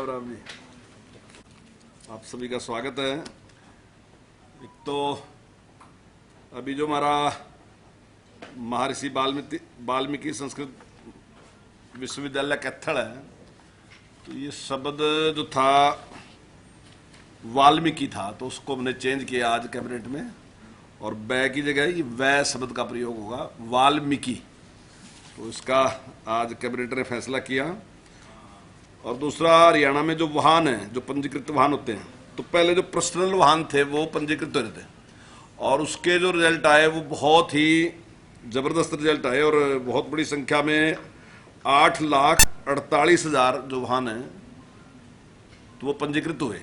राम राम जी। आप सभी का स्वागत है। एक तो अभी जो हमारा महर्षि वाल्मीकि संस्कृत विश्वविद्यालय कैथल है, तो ये शब्द जो था वाल्मीकि था, तो उसको हमने चेंज किया आज कैबिनेट में, और बै की जगह ये वै शब्द का प्रयोग होगा, वाल्मीकि। तो इसका आज कैबिनेट ने फैसला किया। और दूसरा, हरियाणा में जो वाहन है, जो पंजीकृत वाहन होते हैं, तो पहले जो पर्सनल वाहन थे वो पंजीकृत होते थे, और उसके जो रिजल्ट आए वो बहुत ही ज़बरदस्त रिजल्ट आए, और बहुत बड़ी संख्या में 8,48,000 जो वाहन हैं तो वो पंजीकृत हुए।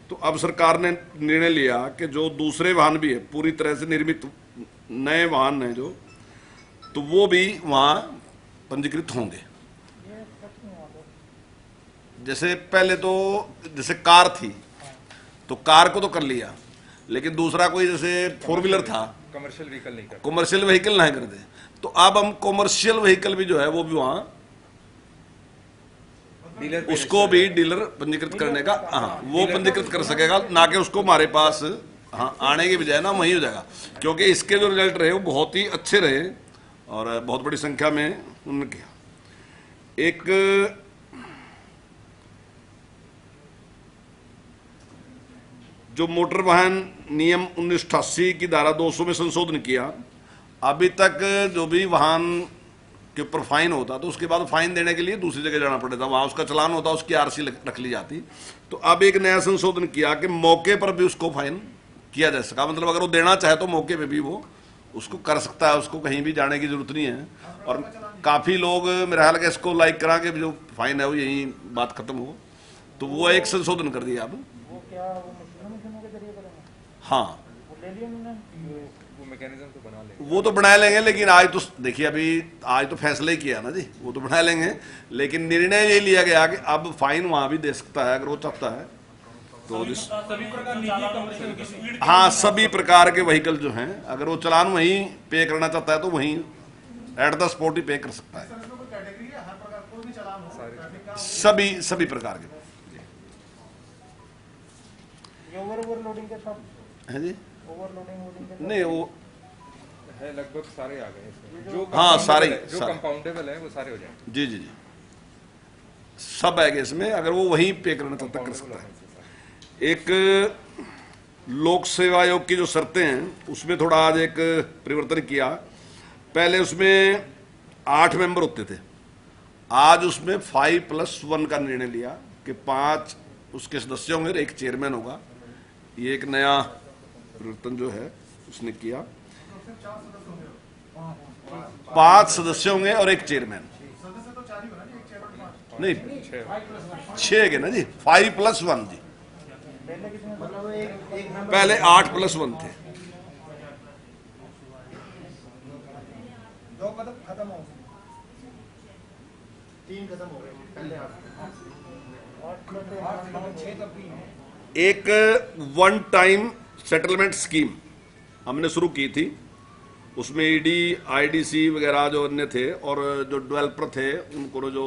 तो अब सरकार ने निर्णय लिया कि जो दूसरे वाहन भी है, पूरी तरह से निर्मित नए वाहन हैं जो, तो वो भी वहाँ पंजीकृत होंगे। जैसे पहले तो जैसे कार थी, तो कार को तो कर लिया, लेकिन दूसरा कोई जैसे 4 व्हीलर था, कमर्शियल व्हीकल नहीं करते, कमर्शियल व्हीकल नहीं करते, तो अब हम कमर्शियल व्हीकल भी जो है वो भी वहाँ उसको भी डीलर पंजीकृत करने का, हाँ, वो पंजीकृत कर सकेगा, ना कि उसको हमारे पास हाँ आने के बजाय ना वही हो जाएगा। क्योंकि इसके जो रिजल्ट रहे वो बहुत ही अच्छे रहे, और बहुत बड़ी संख्या में उन्होंने किया। एक जो मोटर वाहन नियम 1988 की धारा 200 में संशोधन किया, अभी तक जो भी वाहन के ऊपर फाइन होता तो उसके बाद फाइन देने के लिए दूसरी जगह जाना पड़ता, वहाँ उसका चलान होता, उसकी आरसी रख ली जाती। तो अब एक नया संशोधन किया कि मौके पर भी उसको फाइन किया जा सका, मतलब अगर वो देना चाहे तो मौके पर भी वो उसको कर सकता है, उसको कहीं भी जाने की जरूरत नहीं है। और काफ़ी लोग मेरे ख्याल के इसको लाइक करा के जो फाइन है वो यही बात खत्म हो, तो वो एक संशोधन कर दिया अब। हाँ, वो मैकेनिज्म तो बना लेंगे, वो तो बना लेंगे, लेकिन आज तो देखिए, अभी आज तो फैसला ही किया ना जी, वो तो बना लेंगे, लेकिन निर्णय ये लिया गया कि अब फाइन वहां भी दे सकता है अगर वो चाहता है। तो हाँ, सभी प्रकार के व्हीकल जो हैं, अगर वो चलान वहीं पे करना चाहता है तो वहीं एट द स्पॉट ही पे कर सकता है, सभी प्रकार के। है जी, नहीं वो है लगभग सारे आ गए इसमें, जो हाँ सारे जो कंपाउंडेबल है वो सारे हो जाएंगे। जी जी जी, सब आएंगे इसमें, अगर वो वहीं पे करना चाहता कर सकता है। एक लोक सेवा आयोग की जो शर्तें हैं उसमें थोड़ा आज एक परिवर्तन किया। पहले उसमें 8 मेंबर होते थे, आज उसमें 5+1 का निर्णय लिया कि 5 उसके सदस्य होंगे और एक चेयरमैन होगा। ये एक नया परिवर्तन जो है उसने किया। 5 सदस्य होंगे और एक चेयरमैन, नहीं 6 के ना जी, 5+1 जी, पहले 8+1 थे। एक वन टाइम सेटलमेंट स्कीम हमने शुरू की थी, उसमें ईडी आईडीसी वगैरह जो अन्य थे और जो डेवलपर थे उनको जो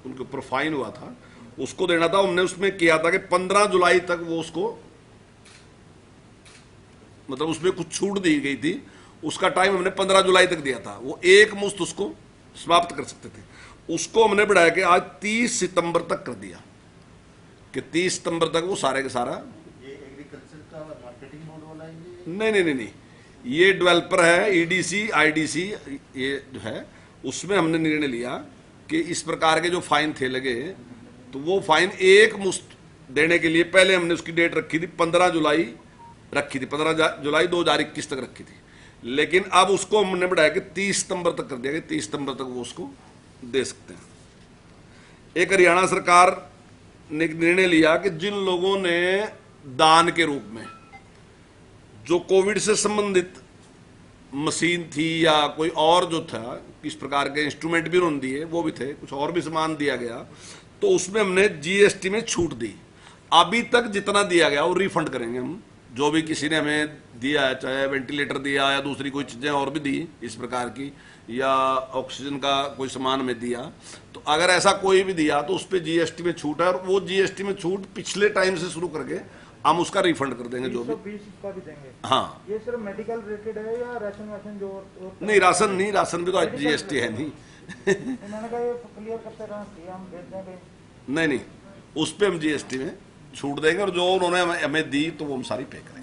उनके ऊपर फाइन हुआ था उसको देना था। हमने उसमें किया था कि 15 जुलाई तक वो उसको, मतलब उसमें कुछ छूट दी गई थी, उसका टाइम हमने 15 जुलाई तक दिया था, वो एक मुश्त उसको समाप्त कर सकते थे। उसको हमने बढ़ाया कि आज 30 सितंबर तक कर दिया, कि 30 सितंबर तक वो सारे का सारा, ये एग्रीकल्चर का मार्केटिंग बोर्ड वाला है नहीं नहीं नहीं नहीं, ये डेवलपर है, ईडीसी आईडीसी ये जो है, उसमें हमने निर्णय लिया कि इस प्रकार के जो फाइन थे लगे, तो वो फाइन एक मुश्त देने के लिए पहले हमने उसकी डेट रखी थी 15 जुलाई रखी थी, 15 जुलाई 2021 तक रखी थी, लेकिन अब उसको हमने बढ़ाया कि 30 सितंबर तक कर दिया कि 30 सितंबर तक वो उसको दे सकते हैं। एक हरियाणा सरकार ने निर्णय लिया कि जिन लोगों ने दान के रूप में जो कोविड से संबंधित मशीन थी या कोई और जो था, किस प्रकार के इंस्ट्रूमेंट भी उन्होंने दिए, वो भी थे, कुछ और भी सामान दिया गया, तो उसमें हमने जीएसटी में छूट दी। अभी तक जितना दिया गया वो रिफंड करेंगे हम जो भी किसी ने हमें दिया है, चाहे वेंटिलेटर दिया या दूसरी कोई चीज़ें और भी दी इस प्रकार की, या ऑक्सीजन का कोई सामान में दिया, तो अगर ऐसा कोई भी दिया तो उस पर जीएसटी में छूट है, और वो जीएसटी में छूट पिछले टाइम से शुरू करके हम उसका रिफंड कर देंगे जो भी। 120 का भी देंगे। हाँ, ये सिर्फ मेडिकल रिलेटेड है या राशन वाशन जो और नहीं राशन नहीं, राशन भी तो जीएसटी है नहीं। मैंने कहा ये क्लियर करते रहना चाहिए, हम भेज दें कहीं। नहीं, उस पर हम जीएसटी में छूट देंगे, और जो उन्होंने हमें दी तो वो हम सारी पे करेंगे।